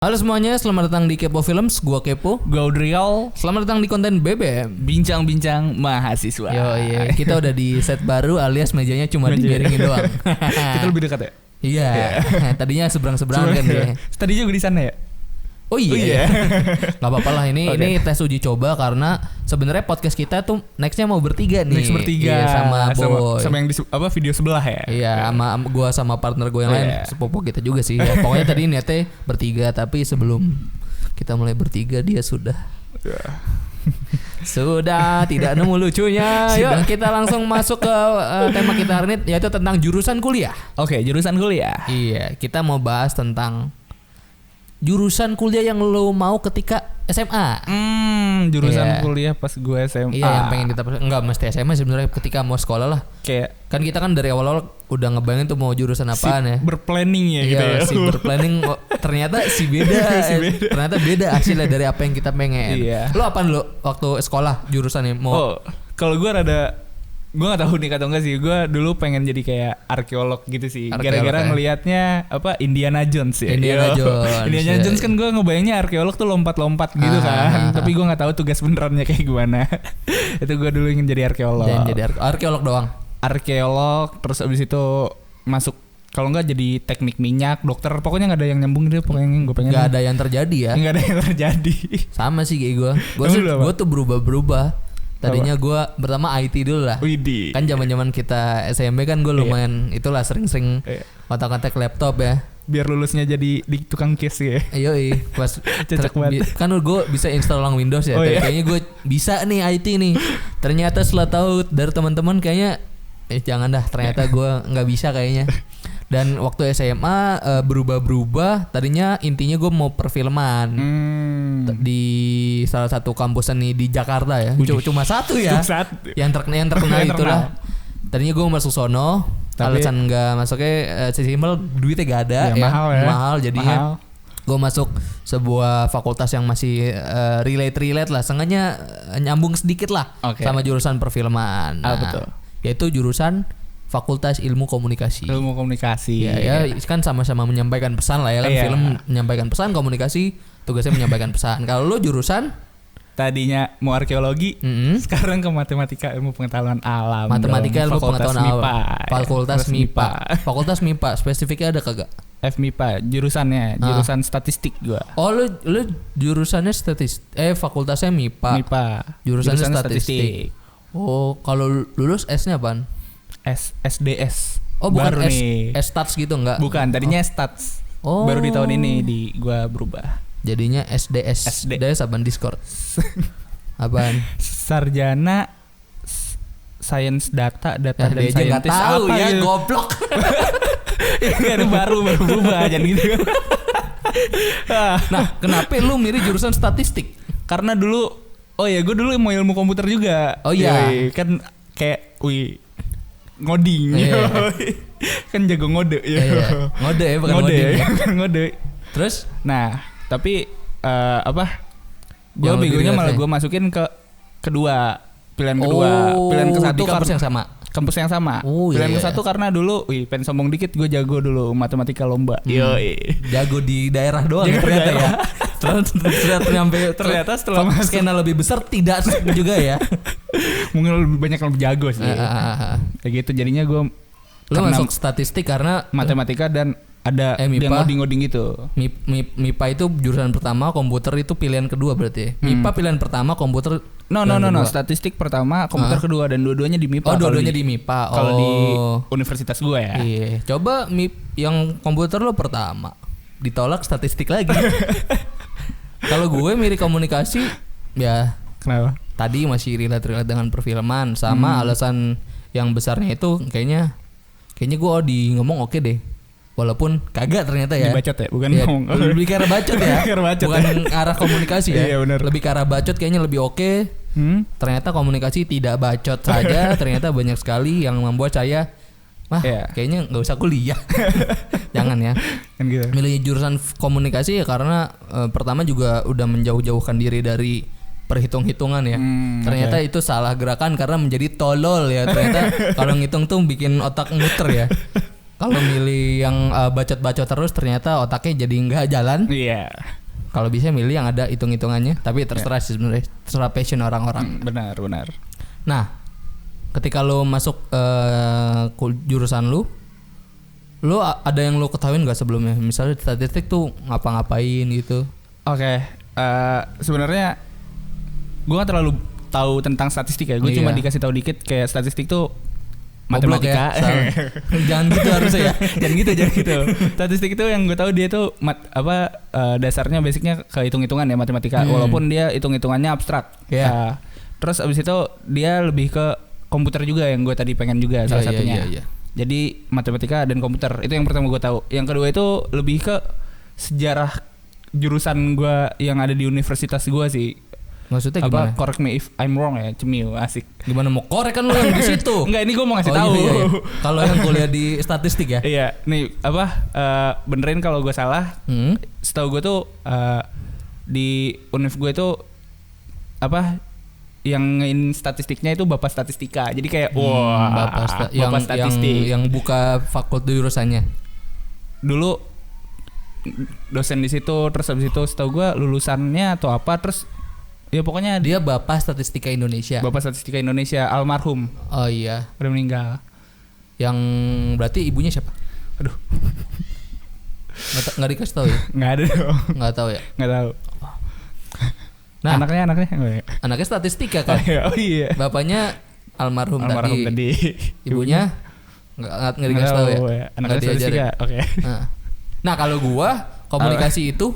Halo semuanya, selamat datang di Kepo Films. Gua Kepo, Gua Udriel. selamat datang di konten BBM. Bincang-bincang mahasiswa. Iya, kita udah di set baru alias mejanya cuma dimiringin doang. Kita lebih dekat ya? Iya, tadinya seberang-seberang kan dia. Tadi juga di sana ya? Oh iya. Gak apa-apa lah, ini tes uji coba karena sebenarnya podcast kita tuh nextnya mau bertiga nih. Next bertiga. Iya, sama Boy. Sama yang di video sebelah ya? Iya, sama gua sama partner gue yang lain, sepupu kita juga sih. Ya, pokoknya tadi niatnya bertiga, tapi sebelum kita mulai bertiga dia sudah tidak nemu lucunya. Yuk kita langsung masuk ke tema kita hari ini, yaitu tentang jurusan kuliah. Oke, jurusan kuliah. Iya, kita mau bahas tentang jurusan kuliah yang lo mau ketika SMA. Jurusan kuliah pas gue SMA. Iya, yang pengen kita enggak mesti SMA sebenarnya, ketika mau sekolah lah. Kayak Kan kita kan dari awal-awal udah ngebayangin tuh mau jurusan apaan ya. Berplanning ya Iya, gitu ya. si berplanning ternyata beda. Ternyata beda hasilnya dari apa yang kita pengen. Iya. Lo apaan lo waktu sekolah jurusannya mau? Kalau gue gue nggak tahu nih atau enggak sih. Gue dulu pengen jadi kayak arkeolog gitu sih. Gara-gara ngelihatnya Indiana Jones ya. Indiana Jones. Indiana Jones kan gue ngebayangnya arkeolog tuh lompat-lompat gitu kan. Tapi gue nggak tahu tugas benerannya kayak gimana. Itu gue dulu ingin jadi arkeolog. Dan jadi arkeolog doang. Arkeolog, terus abis itu masuk, kalau nggak jadi teknik minyak, dokter, pokoknya nggak ada yang nyambung gitu. Pokoknya gue pengen. Nggak ada yang terjadi ya. Nggak ada yang terjadi. Sama sih kayak gue. Gue tuh berubah. Tadinya gue pertama IT dulu lah. Widih. Kan zaman kita SMP kan gue lumayan itulah sering-sering kontak-kontak laptop ya. Biar lulusnya jadi di tukang case ya. Yoi, pas Cocok banget. kan gue bisa install ulang Windows ya. Kayaknya gue bisa nih IT nih. Ternyata setelah tahu dari teman-teman kayaknya jangan dah, ternyata gue nggak bisa kayaknya. Dan waktu SMA berubah. Tadinya intinya gue mau perfilman di salah satu kampus nih di Jakarta ya. Cuma satu ya. Yang terkenal itulah. Tadinya gue masuk sono. Alasan nggak masuknya simpel duitnya gak ada ya. Mahal jadinya. Gue masuk sebuah fakultas yang masih relate lah. Sengaja nyambung sedikit lah sama jurusan perfilman. Betul. Yaitu jurusan Fakultas Ilmu Komunikasi. Ilmu komunikasi. Ya kan sama-sama menyampaikan pesan lah ya kan. Film menyampaikan pesan, komunikasi tugasnya menyampaikan pesan. Kalau lo jurusan tadinya mau arkeologi, sekarang ke matematika ilmu pengetahuan alam. Matematika ilmu pengetahuan alam. Fakultas MIPA. Fakultas MIPA spesifiknya ada kagak? FMIPA jurusannya, jurusan statistik gua. Oh, lu jurusannya fakultasnya MIPA. Jurusannya statistik. Oh, kalau lulus S-nya apaan? SDS. Oh, bukan baru S-Stats gitu enggak? Bukan, tadinya Stats. Oh. Baru di tahun ini gua berubah. Jadinya SDS. SDS apaan? Discord. Apaan? Sarjana Science Data dan Scientist. Enggak tahu ya, gitu. goblok. Kan baru berubah aja gitu. Nah, kenapa lu milih jurusan statistik? Karena dulu gue dulu mau ilmu komputer juga. Oh iya. Kan kayak ngoding. Kan jago ngode ya. Ngode ya, bukan ngoding. Ngode. Terus? Nah, tapi gue begonya malah gue masukin ke kedua. Pilihan kedua. Pilihan ke satu di kampus yang sama. Kampus yang sama. Pilihan ke satu karena dulu, pengen sombong dikit, gue jago dulu matematika lomba. Jago di daerah doang ternyata ya. Ternyata setelah skena lebih besar tidak juga ya. Mungkin lebih banyak yang lebih jago sih. Kayak gitu jadinya gue. Lu masuk statistik karena matematika dan ada yang ngoding-ngoding gitu. MIPA itu jurusan pertama, komputer itu pilihan kedua berarti. MIPA pilihan pertama, komputer No. Statistik pertama, komputer kedua, dan dua-duanya di MIPA. Oh, dua-duanya di MIPA. Kalau di universitas gue ya. Iya. Coba yang komputer lo pertama, ditolak statistik lagi. Kalau gue milih komunikasi, ya. Kenapa? Tadi masih relate dengan perfilman, sama alasan yang besarnya itu kayaknya gue ngomong oke deh. Walaupun kagak ternyata ya. Dibacot ya, bukan ngomong. Lebih ke arah bacot ya. Bukan arah komunikasi ya. Iya, benar. Lebih ke arah bacot kayaknya lebih oke. Ternyata komunikasi tidak bacot saja. Ternyata banyak sekali yang membuat saya kayaknya nggak usah kuliah. Jangan ya. Kan gitu. Milih jurusan komunikasi ya karena pertama juga udah menjauh-jauhkan diri dari perhitung-hitungan ya. Ternyata itu salah gerakan karena menjadi tolol ya. Ternyata kalau ngitung tuh bikin otak muter ya. Kalau milih yang bacot-bacot terus ternyata otaknya jadi nggak jalan. Iya. Kalau bisa milih yang ada hitung-hitungannya, tapi terserah sih sebenarnya, terserah passion orang-orang. Benar. Nah, ketika lo masuk jurusan lo ada yang lo ketahuin nggak sebelumnya? Misalnya statistik tuh ngapa-ngapain gitu? Oke, sebenarnya gue nggak terlalu tahu tentang statistik ya. Gue cuma dikasih tahu dikit kayak statistik tuh matematika. Ya, jangan gitu harusnya ya. jangan gitu. Statistik itu yang gue tahu dia tuh dasarnya basicnya ke hitung-hitungan ya matematika. Walaupun dia hitung-hitungannya abstrak. Yeah. Terus abis itu dia lebih ke komputer juga yang gue tadi pengen juga salah satunya. Yeah. Jadi matematika dan komputer itu yang pertama gue tahu. Yang kedua itu lebih ke sejarah jurusan gue yang ada di universitas gue sih. Maksudnya gimana? Correct me if I'm wrong ya, cemil asik. Gimana mau korek kan lu yang di situ? Enggak, ini gue mau ngasih tahu. Iya. Kalau yang kuliah di statistik ya? Iya, nih benerin kalau gue salah. Setahu gue tuh di univ gue tuh yang statistiknya itu bapak statistika. Jadi kayak bapak statistik yang buka fakultas jurusannya. Dulu dosen di situ, terus habis itu setahu gue lulusannya atau apa, terus ya pokoknya dia bapak statistika Indonesia. Bapak statistika Indonesia almarhum. Oh iya. Udah meninggal. Yang berarti ibunya siapa? Aduh. Nggak dikasih tahu ya? Nggak ada dong. Nggak tahu ya? Nggak tahu. Nah, anaknya statistika kan? Oh iya. Bapaknya almarhum tadi. Ibunya nggak dikasih tahu ya? Anaknya statistika. Oke. Nah kalau gua komunikasi itu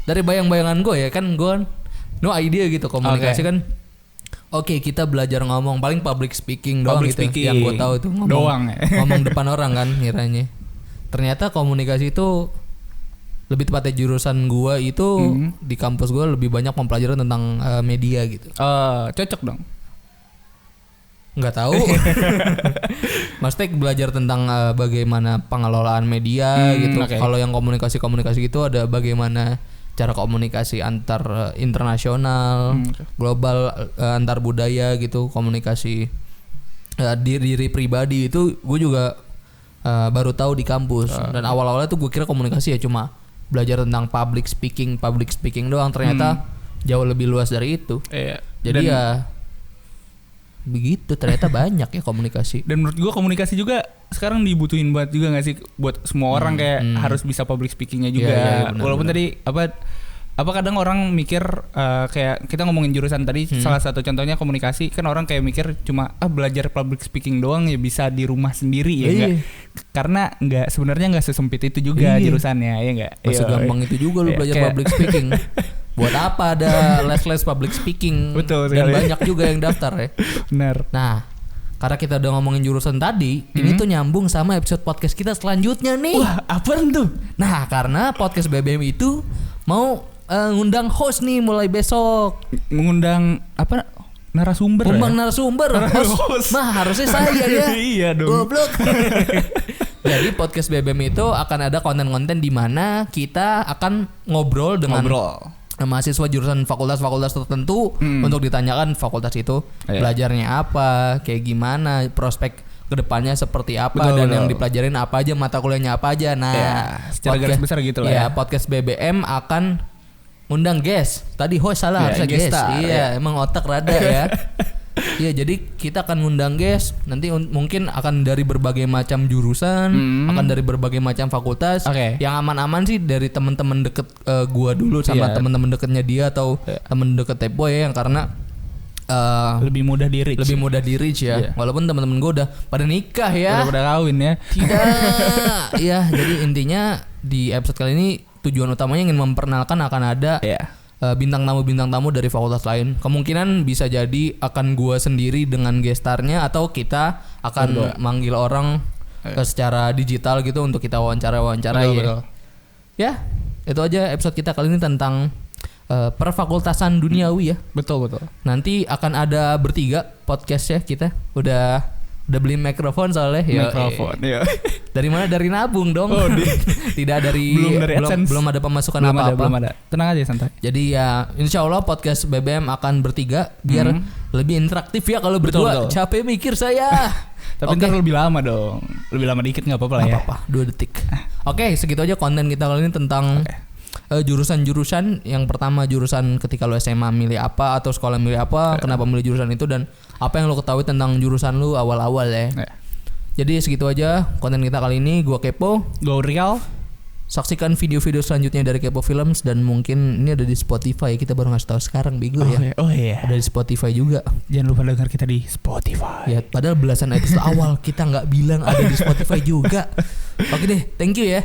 dari bayang-bayangan gue ya kan gue no idea gitu komunikasi kan. Oke, kita belajar ngomong paling public speaking doang gitu. Yang gue tahu itu ngomong depan orang kan ngiranya. Ternyata komunikasi itu lebih tepatnya jurusan gue itu di kampus gue lebih banyak mempelajari tentang media gitu. Cocok dong. Nggak tahu. Maksudnya belajar tentang bagaimana pengelolaan media gitu. Kalau yang komunikasi gitu ada bagaimana cara komunikasi antar internasional, global, antar budaya gitu, komunikasi diri pribadi itu gue juga baru tahu di kampus. Dan awal-awalnya tuh gue kira komunikasi ya cuma belajar tentang public speaking doang. Ternyata jauh lebih luas dari itu. Jadi begitu, ternyata banyak ya komunikasi. Dan menurut gue komunikasi juga sekarang dibutuhin banget juga nggak sih buat semua orang kayak harus bisa public speakingnya juga. Iya, bener, walaupun tadi apa kadang orang mikir kayak kita ngomongin jurusan tadi salah satu contohnya komunikasi kan orang kayak mikir cuma belajar public speaking doang ya bisa di rumah sendiri ya enggak. Karena sebenarnya nggak sesempit itu juga jurusannya ya enggak. Segampang itu juga lu belajar public speaking. Buat apa ada les public speaking? Betul dan sekali. Banyak juga yang daftar ya. Benar. Nah, karena kita udah ngomongin jurusan tadi, ini tuh nyambung sama episode podcast kita selanjutnya nih. Wah, apaan tuh? Nah, karena podcast BBM itu mau ngundang host nih mulai besok. Mengundang apa? Narasumber. Narasumber. Host. Nah, harusnya saya ya. Iya dong. Goblok. Jadi podcast BBM itu akan ada konten-konten di mana kita akan ngobrol dengan mahasiswa jurusan fakultas-fakultas tertentu untuk ditanyakan fakultas itu belajarnya apa, kayak gimana, prospek kedepannya seperti apa, dan yang dipelajarin apa aja, mata kuliahnya apa aja. Nah, secara garis besar gitu lah ya. Podcast BBM akan undang guest. Tadi host salah, harusnya guest. Iya, emang otak rada ya. Iya, jadi kita akan ngundang guest. Nanti mungkin akan dari berbagai macam jurusan, akan dari berbagai macam fakultas. Yang aman-aman sih dari teman-teman deket gua dulu sama teman-teman deketnya dia atau teman deket Tepo ya, yang karena lebih mudah di reach ya. Walaupun teman-teman gua udah pada nikah ya. Udah kawin ya. Tidak. Ya, jadi intinya di episode kali ini tujuan utamanya ingin memperkenalkan akan ada bintang tamu dari fakultas lain. Kemungkinan bisa jadi akan gua sendiri dengan gestarnya atau kita akan manggil orang secara digital gitu untuk kita wawancara ya. Ya, itu aja episode kita kali ini tentang perfakultasan duniawi ya. Betul. Nanti akan ada bertiga podcast ya kita. Udah beli mikrofon soalnya ya. Dari mana? Dari nabung dong. Tidak belum ada pemasukan apa-apa. Belum ada. Tenang aja, santai. Jadi ya insya Allah podcast BBM akan bertiga biar Lebih interaktif ya kalau berdua. Betul. Capek mikir saya. Tapi ntar lebih lama dong. Lebih lama dikit nggak apa-apa lah ya. Apa-apa, 2 detik. Oke, segitu aja konten kita kali ini tentang jurusan-jurusan. Yang pertama jurusan ketika lo SMA milih apa atau sekolah milih apa, kenapa milih jurusan itu dan apa yang lo ketahui tentang jurusan lo awal-awal ya. Jadi segitu aja konten kita kali ini. Gua Kepo, Go Real. saksikan video-video selanjutnya dari Kepo Films dan mungkin ini ada di Spotify. Kita baru ngasih tahu sekarang bego ya. Oh iya. Ada di Spotify juga. Jangan lupa dengar kita di Spotify. Ya, padahal belasan episode awal kita nggak bilang ada di Spotify juga. Oke deh, thank you ya.